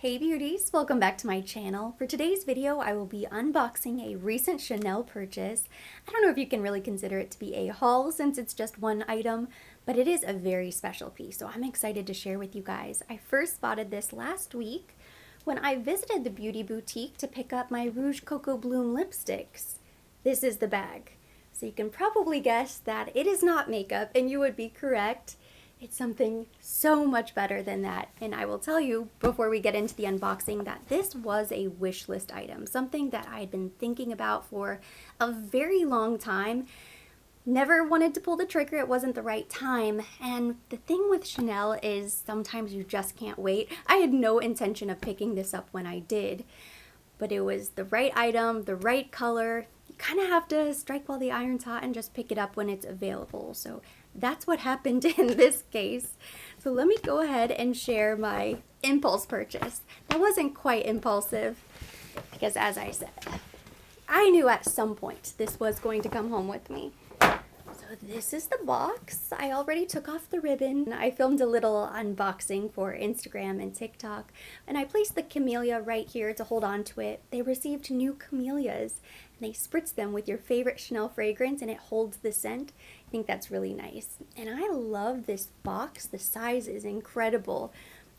Hey beauties, welcome back to my channel. For today's video, I will be unboxing a recent Chanel purchase. I don't know if you can really consider it to be a haul since it's just one item, but it is a very special piece, so I'm excited to share with you guys. I first spotted this last week when I visited the beauty boutique to pick up my Rouge Coco Bloom lipsticks. This is the bag. So you can probably guess that it is not makeup, and you would be correct. It's something so much better than that, and I will tell you before we get into the unboxing that this was a wish list item, something that I had been thinking about for a very long time. Never wanted to pull the trigger, it wasn't the right time, and the thing with Chanel is sometimes you just can't wait. I had no intention of picking this up when I did, but it was the right item, the right color. You kind of have to strike while the iron's hot and just pick it up when it's available. So that's what happened in this case. So let me go ahead and share my impulse purchase. That wasn't quite impulsive because, as I said, I knew at some point this was going to come home with me. So this is the box. I already took off the ribbon. I filmed a little unboxing for Instagram and TikTok, and I placed the camellia right here to hold on to it. They received new camellias, and they spritz them with your favorite Chanel fragrance, and it holds the scent. I think that's really nice. And I love this box. The size is incredible.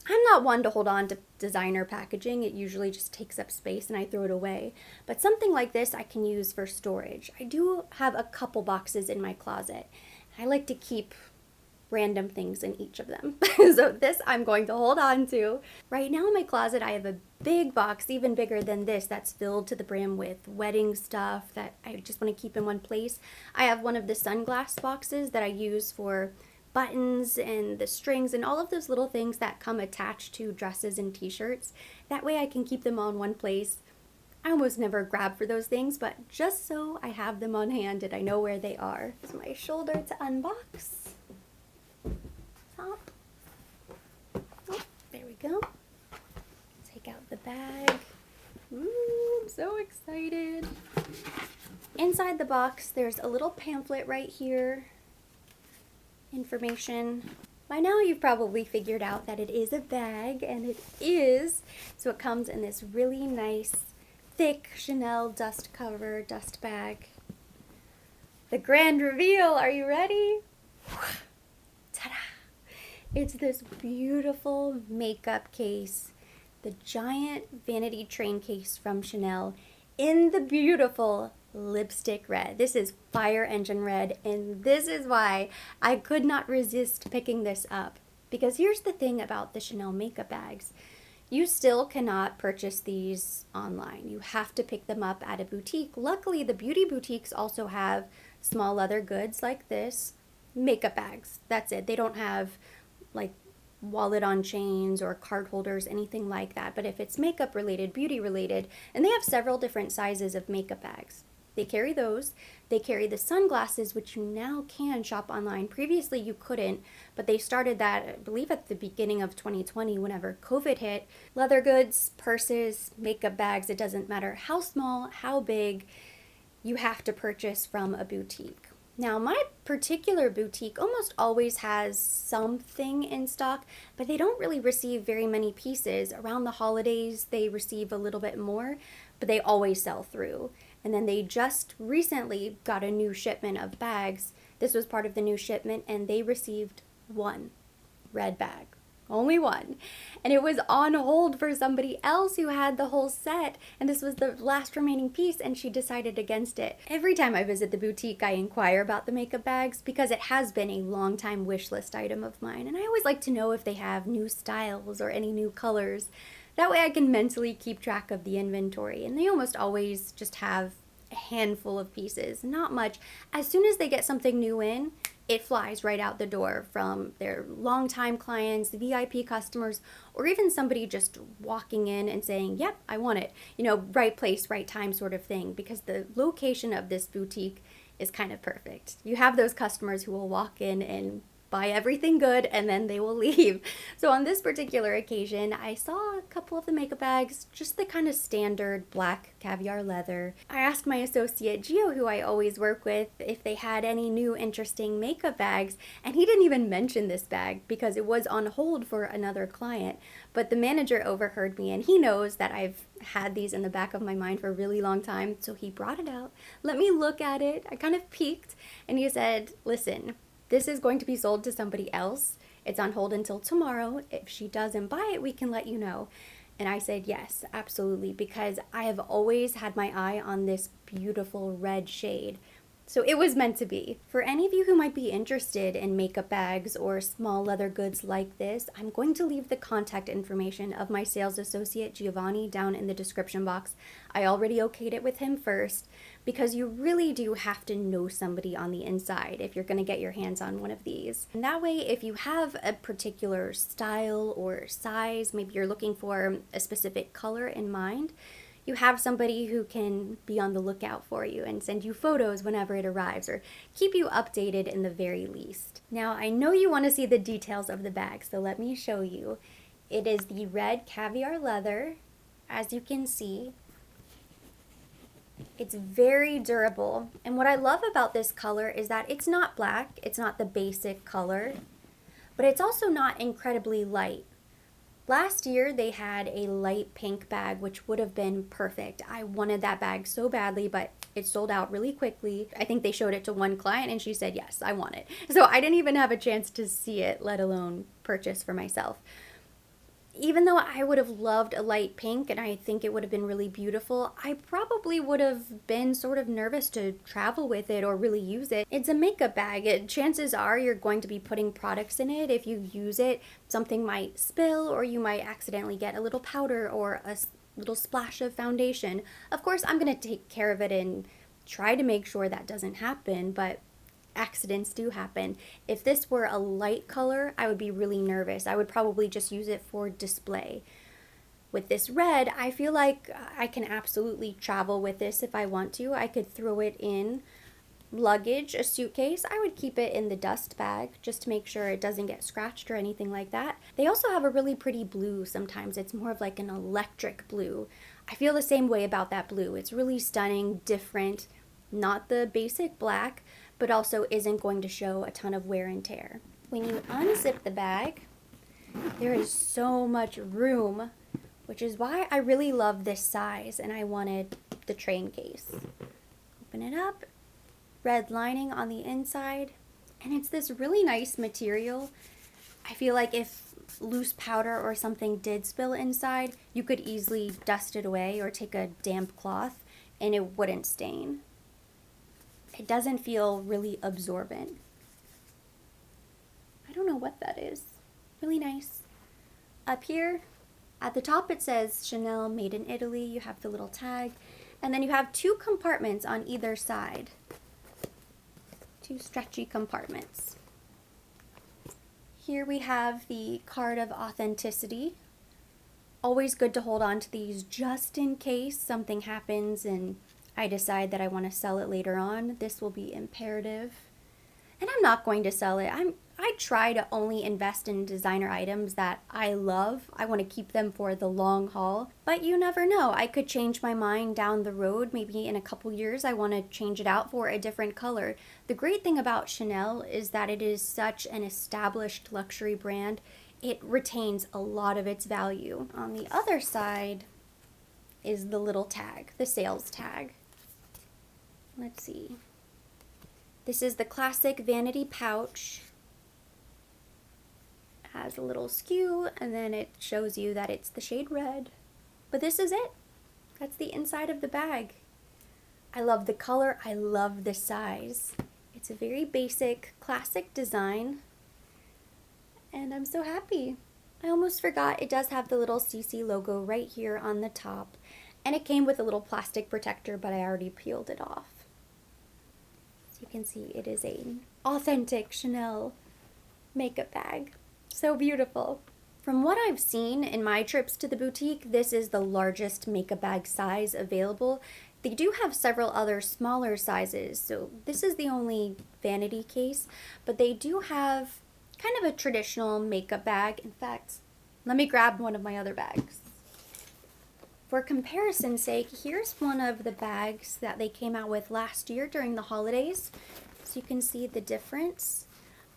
I'm not one to hold on to designer packaging. It usually just takes up space and I throw it away. But something like this I can use for storage. I do have a couple boxes in my closet. I like to keep random things in each of them. So this I'm going to hold on to. Right now in my closet I have a big box, even bigger than this, that's filled to the brim with wedding stuff that I just want to keep in one place. I have one of the sunglass boxes that I use for buttons and the strings and all of those little things that come attached to dresses and t-shirts. That way I can keep them all in one place. I almost never grab for those things, but just so I have them on hand and I know where they are. Here's my shoulder to unbox. Top. Oh, there we go. Take out the bag. Ooh, I'm so excited. Inside the box, there's a little pamphlet right here. Information. By now you've probably figured out that it is a bag, and it is. So it comes in this really nice, thick Chanel dust cover dust bag. The grand reveal, are you ready? Ta-da! It's this beautiful makeup case, the giant vanity train case from Chanel in the beautiful lipstick red. This is fire engine red, and this is why I could not resist picking this up. Because here's the thing about the Chanel makeup bags. You still cannot purchase these online. You have to pick them up at a boutique. Luckily, the beauty boutiques also have small leather goods like this. Makeup bags, that's it. They don't have like wallet on chains or card holders, anything like that. But if it's makeup related, beauty related, and they have several different sizes of makeup bags. They carry those. They carry the sunglasses, which you now can shop online. Previously, you couldn't, but they started that, I believe, at the beginning of 2020, whenever COVID hit. Leather goods, purses, makeup bags, it doesn't matter how small, how big, you have to purchase from a boutique. Now, my particular boutique almost always has something in stock, but they don't really receive very many pieces. Around the holidays, they receive a little bit more, but they always sell through. And then they just recently got a new shipment of bags. This was part of the new shipment, and they received one red bag. Only one. And it was on hold for somebody else who had the whole set, and this was the last remaining piece, and she decided against it. Every time I visit the boutique, I inquire about the makeup bags because it has been a long time wish list item of mine, and I always like to know if they have new styles or any new colors. That way I can mentally keep track of the inventory, and they almost always just have a handful of pieces, not much. As soon as they get something new in, it flies right out the door from their longtime clients, VIP customers, or even somebody just walking in and saying, yep, I want it. You know, right place, right time sort of thing, because the location of this boutique is kind of perfect. You have those customers who will walk in and buy everything good and then they will leave. So on this particular occasion, I saw a couple of the makeup bags, just the kind of standard black caviar leather. I asked my associate Gio, who I always work with, if they had any new interesting makeup bags, and he didn't even mention this bag because it was on hold for another client. But the manager overheard me, and he knows that I've had these in the back of my mind for a really long time, so he brought it out, let me look at it. I kind of peeked, and he said, listen, this is going to be sold to somebody else. It's on hold until tomorrow. If she doesn't buy it, we can let you know. And I said, yes, absolutely, because I have always had my eye on this beautiful red shade. So it was meant to be. For any of you who might be interested in makeup bags or small leather goods like this, I'm going to leave the contact information of my sales associate Giovanni down in the description box. I already okayed it with him first, because you really do have to know somebody on the inside if you're going to get your hands on one of these. And that way, if you have a particular style or size, maybe you're looking for a specific color in mind, you have somebody who can be on the lookout for you and send you photos whenever it arrives, or keep you updated in the very least. Now, I know you want to see the details of the bag, so let me show you. It is the red caviar leather. As you can see, it's very durable. And what I love about this color is that it's not black, it's not the basic color, but it's also not incredibly light. Last year, they had a light pink bag, which would have been perfect. I wanted that bag so badly, but it sold out really quickly. I think they showed it to one client and she said, yes, I want it. So I didn't even have a chance to see it, let alone purchase for myself. Even though I would have loved a light pink and I think it would have been really beautiful, I probably would have been sort of nervous to travel with it or really use it. It's a makeup bag. Chances are you're going to be putting products in it. If you use it, something might spill or you might accidentally get a little powder or a little splash of foundation. Of course, I'm going to take care of it and try to make sure that doesn't happen, but accidents do happen. If this were a light color, I would be really nervous. I would probably just use it for display. With this red, I feel like I can absolutely travel with this if I want to. I could throw it in luggage, a suitcase. I would keep it in the dust bag just to make sure it doesn't get scratched or anything like that. They also have a really pretty blue sometimes. It's more of like an electric blue. I feel the same way about that blue. It's really stunning, different, not the basic black, but also isn't going to show a ton of wear and tear. When you unzip the bag, there is so much room, which is why I really love this size and I wanted the train case. Open it up, red lining on the inside, and it's this really nice material. I feel like if loose powder or something did spill inside, you could easily dust it away or take a damp cloth and it wouldn't stain. It doesn't feel really absorbent. I don't know what that is. Really nice. Up here, at the top it says Chanel Made in Italy. You have the little tag. And then you have two compartments on either side. Two stretchy compartments. Here we have the card of authenticity. Always good to hold on to these just in case something happens and I decide that I want to sell it later on. This will be imperative. And I'm not going to sell it. I try to only invest in designer items that I love. I want to keep them for the long haul. But you never know. I could change my mind down the road. Maybe in a couple years I want to change it out for a different color. The great thing about Chanel is that it is such an established luxury brand. It retains a lot of its value. On the other side is the little tag, the sales tag. Let's see. This is the classic vanity pouch. It has a little skew and then it shows you that it's the shade red. But this is it. That's the inside of the bag. I love the color. I love the size. It's a very basic, classic design. And I'm so happy. I almost forgot it does have the little CC logo right here on the top. And it came with a little plastic protector, but I already peeled it off. So you can see it is an authentic Chanel makeup bag. So beautiful. From what I've seen in my trips to the boutique, this is the largest makeup bag size available. They do have several other smaller sizes, so this is the only vanity case, but they do have kind of a traditional makeup bag. In fact, let me grab one of my other bags. For comparison's sake, here's one of the bags that they came out with last year during the holidays, so you can see the difference.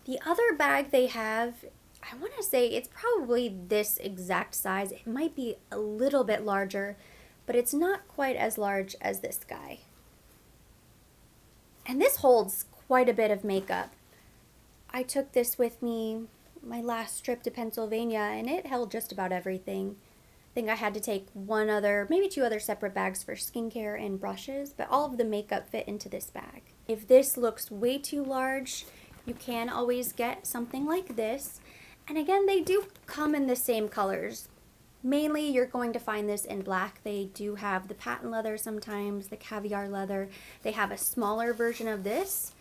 The other bag they have, I want to say it's probably this exact size. It might be a little bit larger, but it's not quite as large as this guy. And this holds quite a bit of makeup. I took this with me my last trip to Pennsylvania, and it held just about everything. I think I had to take one other, maybe two other separate bags for skincare and brushes, but all of the makeup fit into this bag. If this looks way too large, you can always get something like this. And again, they do come in the same colors. Mainly, you're going to find this in black. They do have the patent leather sometimes, the caviar leather. They have a smaller version of this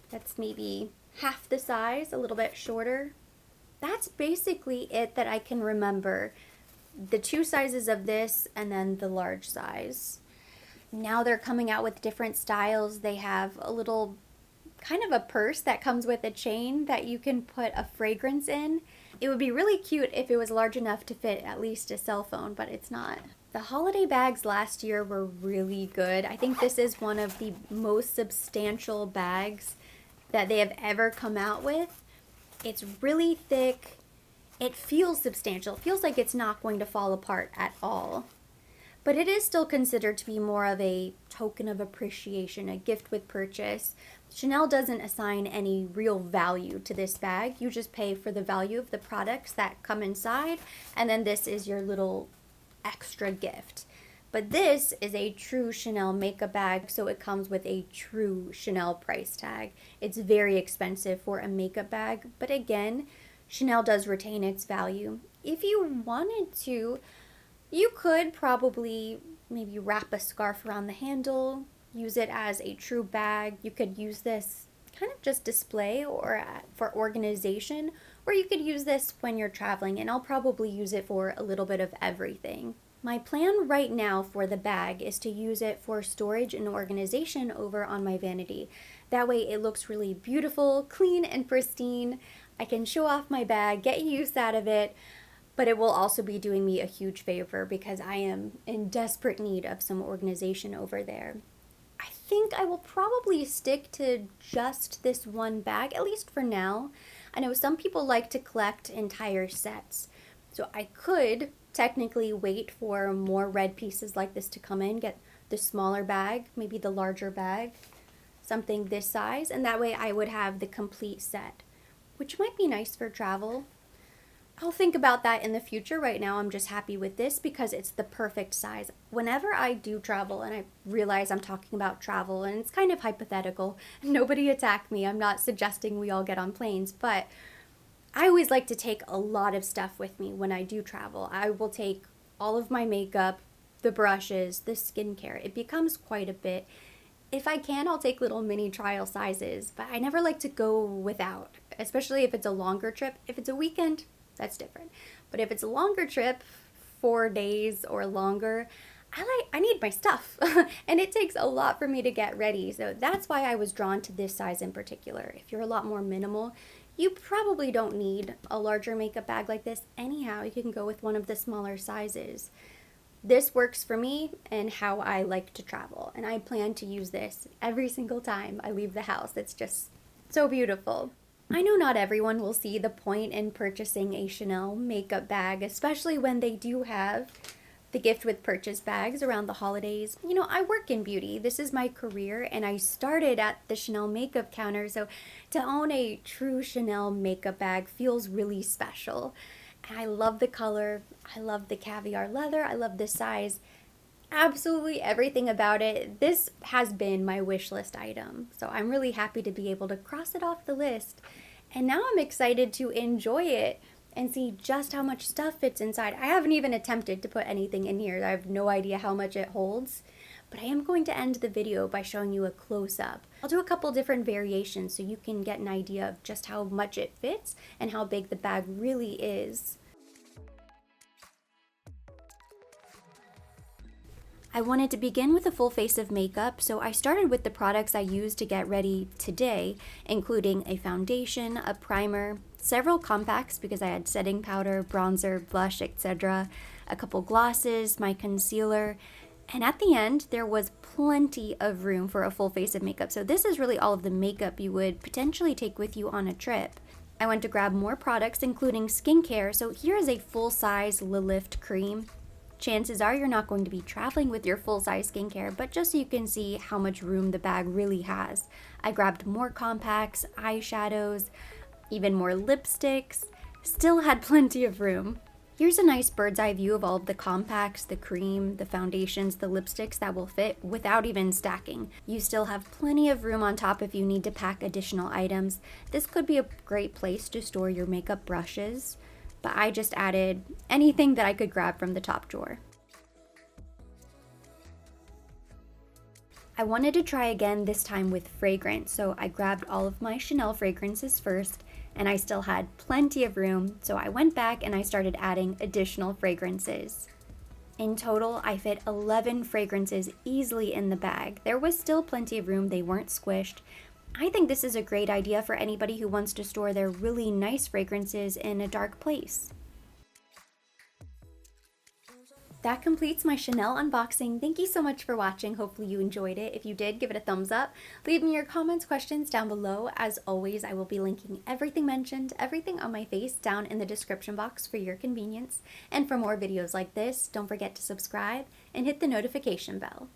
that's maybe half the size, a little bit shorter. That's basically it that I can remember. The two sizes of this and then the large size. Now they're coming out with different styles. They have a little kind of a purse that comes with a chain that you can put a fragrance in. It would be really cute if it was large enough to fit at least a cell phone, but it's not. The holiday bags last year were really good. I think this is one of the most substantial bags that they have ever come out with. It's really thick. It feels substantial. It feels like it's not going to fall apart at all. But it is still considered to be more of a token of appreciation, a gift with purchase. Chanel doesn't assign any real value to this bag. You just pay for the value of the products that come inside, and then this is your little extra gift. But this is a true Chanel makeup bag, so it comes with a true Chanel price tag. It's very expensive for a makeup bag, but again, Chanel does retain its value. If you wanted to, you could probably maybe wrap a scarf around the handle, use it as a true bag. You could use this kind of just display or for organization, or you could use this when you're traveling, and I'll probably use it for a little bit of everything. My plan right now for the bag is to use it for storage and organization over on my vanity. That way it looks really beautiful, clean, and pristine. I can show off my bag, get use out of it, but it will also be doing me a huge favor because I am in desperate need of some organization over there. I think I will probably stick to just this one bag, at least for now. I know some people like to collect entire sets, so I could technically wait for more red pieces like this to come in, get the smaller bag, maybe the larger bag, something this size, and that way I would have the complete set, which might be nice for travel. I'll think about that in the future. Right now I'm just happy with this because it's the perfect size. Whenever I do travel, and I realize I'm talking about travel and it's kind of hypothetical, nobody attack me, I'm not suggesting we all get on planes, but I always like to take a lot of stuff with me when I do travel. I will take all of my makeup, the brushes, the skincare. It becomes quite a bit. If I can, I'll take little mini trial sizes, but I never like to go without, especially if it's a longer trip. If it's a weekend, that's different. But if it's a longer trip, 4 days or longer, I need my stuff and it takes a lot for me to get ready. So that's why I was drawn to this size in particular. If you're a lot more minimal, you probably don't need a larger makeup bag like this. Anyhow, you can go with one of the smaller sizes. This works for me and how I like to travel, and I plan to use this every single time I leave the house. It's just so beautiful. I know not everyone will see the point in purchasing a Chanel makeup bag, especially when they do have the gift with purchase bags around the holidays. You know, I work in beauty. This is my career, and I started at the Chanel makeup counter, so to own a true Chanel makeup bag feels really special. And I love the color, I love the caviar leather, I love the size, absolutely everything about it. This has been my wish list item, so I'm really happy to be able to cross it off the list. And now I'm excited to enjoy it and see just how much stuff fits inside. I haven't even attempted to put anything in here. I have no idea how much it holds, but I am going to end the video by showing you a close-up. I'll do a couple different variations so you can get an idea of just how much it fits and how big the bag really is. I wanted to begin with a full face of makeup, so I started with the products I used to get ready today, including a foundation, a primer, several compacts because I had setting powder, bronzer, blush, etc., a couple glosses, my concealer, and at the end, there was plenty of room for a full face of makeup. So this is really all of the makeup you would potentially take with you on a trip. I went to grab more products, including skincare. So here is a full-size Lift cream. Chances are you're not going to be traveling with your full-size skincare, but just so you can see how much room the bag really has. I grabbed more compacts, eyeshadows, even more lipsticks. Still had plenty of room. Here's a nice bird's eye view of all of the compacts, the cream, the foundations, the lipsticks that will fit without even stacking. You still have plenty of room on top if you need to pack additional items. This could be a great place to store your makeup brushes, but I just added anything that I could grab from the top drawer. I wanted to try again, this time with fragrance, so I grabbed all of my Chanel fragrances first, and I still had plenty of room, so I went back and I started adding additional fragrances. In total, I fit 11 fragrances easily in the bag. There was still plenty of room, they weren't squished. I think this is a great idea for anybody who wants to store their really nice fragrances in a dark place. That completes my Chanel unboxing. Thank you so much for watching. Hopefully you enjoyed it. If you did, give it a thumbs up. Leave me your comments, questions down below. As always, I will be linking everything mentioned, everything on my face down in the description box for your convenience. And for more videos like this, don't forget to subscribe and hit the notification bell.